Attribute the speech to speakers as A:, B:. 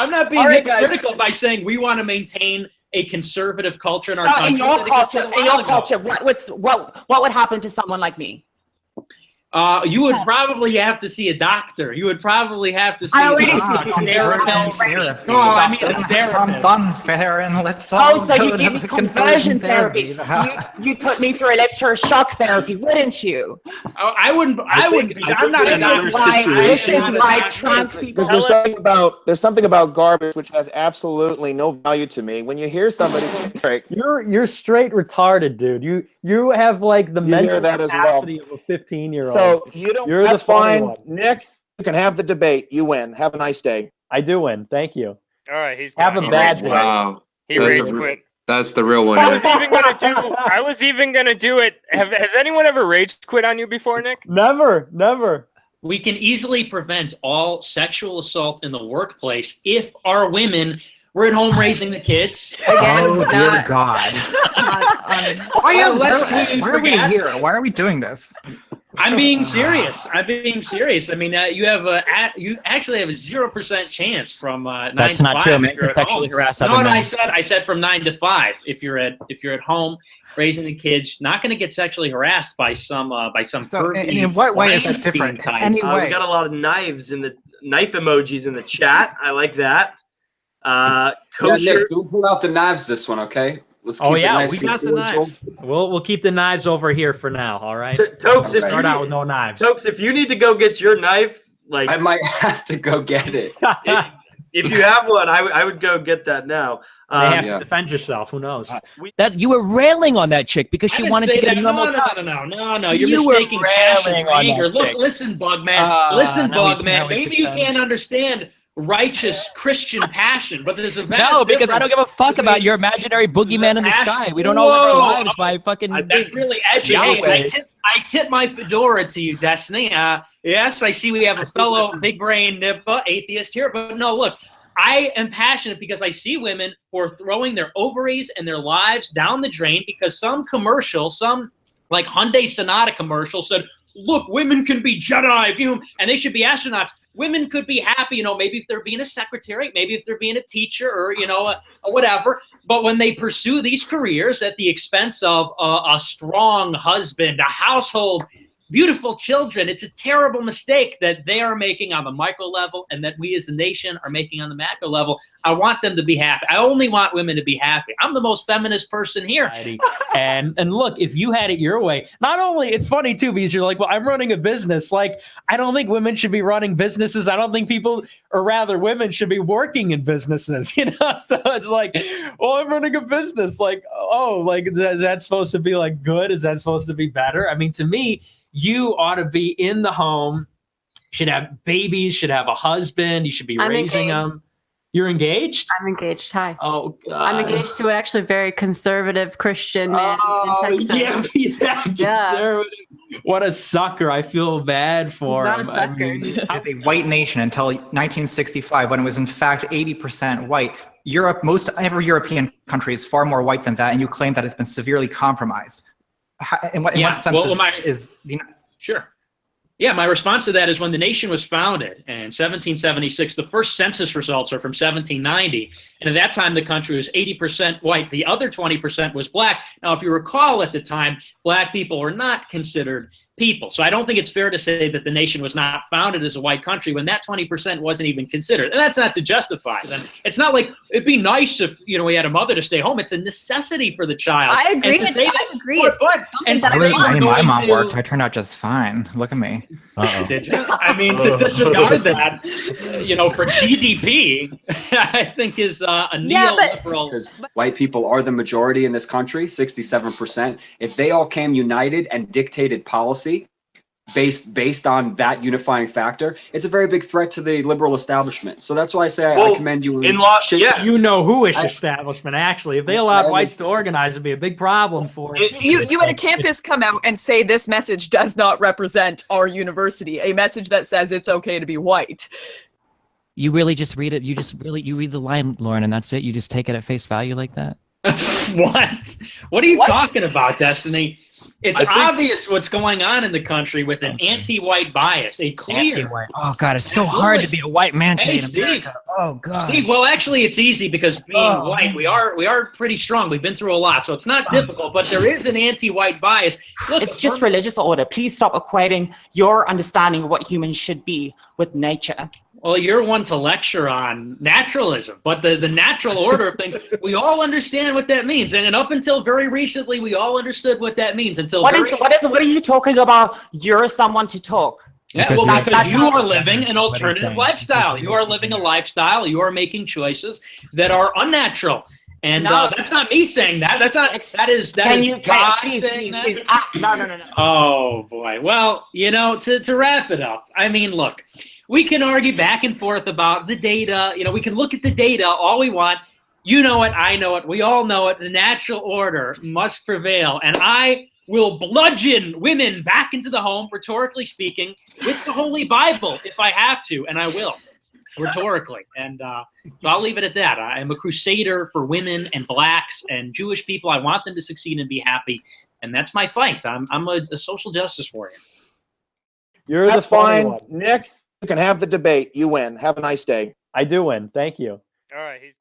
A: I'm not being hypocritical by saying we want to maintain a conservative culture in our country.
B: In your culture, what would happen to someone like me?
A: You would probably have to see a doctor. You would probably have to see
B: a
A: therapist. No, I mean a therapist.
C: Sound fun, Farron. Let's all
B: so
C: go
B: you
C: to
B: give me conversion therapy. You put me through electroshock therapy, wouldn't you?
A: Oh, I wouldn't. I'm not.
B: This is why trans people.
D: There's something about garbage which has absolutely no value to me. When you hear somebody,
E: you're straight retarded, dude. You have like the mental capacity of a 15-year-old.
D: So you don't. That's fine, Nick. You can have the debate. You win. Have a nice day.
E: I do win. Thank you.
F: All right, he's
E: have a bad day.
G: Wow,
F: he rage quit.
G: That's the real one.
F: I was even gonna do it. Has anyone ever rage quit on you before, Nick?
E: Never.
A: We can easily prevent all sexual assault in the workplace if our women were at home raising the kids.
C: Again, oh dear God! Why are we here? Why are we doing this?
A: I'm being serious. I mean, you actually have a 0% chance from 9
H: That's
A: to 5.
H: That's not true. Men are sexually harassed.
A: No, I said from 9 to 5. If you're at home raising the kids, not going to get sexually harassed by some
C: So in what way is that different? Anyway,
I: we got a lot of knife emojis in the chat. I like that. Kosher.
G: Nick, don't pull out the knives this one, okay? Let's keep it nice
H: we got the knives. We'll keep the knives over here for now. All right.
I: Tokes, if
H: start out with no knives.
I: Tokes, if you need to go get your knife, like
G: I might have to go get it.
I: If you have one, I would go get that now.
H: You have to defend yourself. Who knows?
J: That you were railing on that chick because she wanted to get a normal
A: top. No. You're mistaking passion for anger. Look, listen, Bugman. Bugman. Maybe you can't understand righteous Christian passion, but there's a vast
J: because I don't give a fuck about your imaginary boogeyman in the sky. We don't all live our lives by fucking.
A: That's really edgy. I tip my fedora to you, Destiny. Yes, I see we have a fellow big brain atheist here, but no, look. I am passionate because I see women who are throwing their ovaries and their lives down the drain because some like Hyundai Sonata commercial said, look, women can be Jedi, and they should be astronauts. Women could be happy, maybe if they're being a secretary, maybe if they're being a teacher or, whatever. But when they pursue these careers at the expense of a strong husband, a household, beautiful children, it's a terrible mistake that they are making on the micro level and that we as a nation are making on the macro level. I want them to be happy. I only want women to be happy. I'm the most feminist person here.
H: And look, if you had it your way, not only, it's funny too, because you're like, well, I'm running a business. Like, I don't think women should be running businesses. I don't think people, or rather women should be working in businesses, So it's like, well, I'm running a business. Like, oh, like, is that supposed to be like good? Is that supposed to be better? I mean, to me, you ought to be in the home, should have babies, should have a husband, you should be raising them. You're engaged?
K: I'm engaged. Hi.
H: Oh, God.
K: I'm engaged to an actually very conservative Christian man in Texas.
H: Yeah. What a sucker. I feel bad for him.
K: Not a sucker.
C: As a white nation until 1965, when it was in fact 80% white. Europe, every European country is far more white than that, and you claim that it's been severely compromised. In what sense
A: Sure. Yeah, my response to that is when the nation was founded in 1776, the first census results are from 1790. And at that time, the country was 80% white. The other 20% was black. Now, if you recall at the time, black people were not considered people. So I don't think it's fair to say that the nation was not founded as a white country when that 20% wasn't even considered. And that's not to justify them. It's not like it'd be nice if we had a mother to stay home. It's a necessity for the child.
K: I agree.
C: My mom worked. I turned out just fine. Look at me.
A: Did you? I mean, to disregard that, for GDP, I think is a neoliberal.
G: Because white people are the majority in this country, 67%. If they all came united and dictated policy based on that unifying factor, it's a very big threat to the liberal establishment. So that's why I say I commend you.
H: You know who-ish establishment, actually. If they allowed whites to organize, it'd be a big problem for it.
B: You had a campus come out and say this message does not represent our university, a message that says it's okay to be white.
J: You really just read it. You read the line, Lauren, and that's it. You just take it at face value like that.
A: What are you talking about, Destiny? It's obvious what's going on in the country with an anti-white bias, a clear.
J: Anti-white. Oh God, it's so hard to be a white man today in America. Oh God.
A: Steve, well, actually, it's easy because being white, we are pretty strong. We've been through a lot, so it's not difficult. But there is an anti-white bias. Look,
L: it's just religious order. Please stop equating your understanding of what humans should be with nature.
A: Well, you're one to lecture on naturalism, but the natural order of things, we all understand what that means. And up until very recently, we all understood what that means. Until
L: what are you talking about? You're someone to talk.
A: Yeah, well, because you are living an alternative lifestyle. You are living a lifestyle. You are making choices that are unnatural. And that's not me saying that. That is God saying that.
L: No.
A: Oh boy. Well, to wrap it up, I mean, look. We can argue back and forth about the data. We can look at the data all we want. You know it. I know it. We all know it. The natural order must prevail. And I will bludgeon women back into the home, rhetorically speaking, with the Holy Bible if I have to. And I will, rhetorically. And so I'll leave it at that. I am a crusader for women and blacks and Jewish people. I want them to succeed and be happy. And that's my fight. I'm a social justice warrior.
D: That's fine. Nick, you can have the debate. You win. Have a nice day.
E: I do win. Thank you.
F: All right.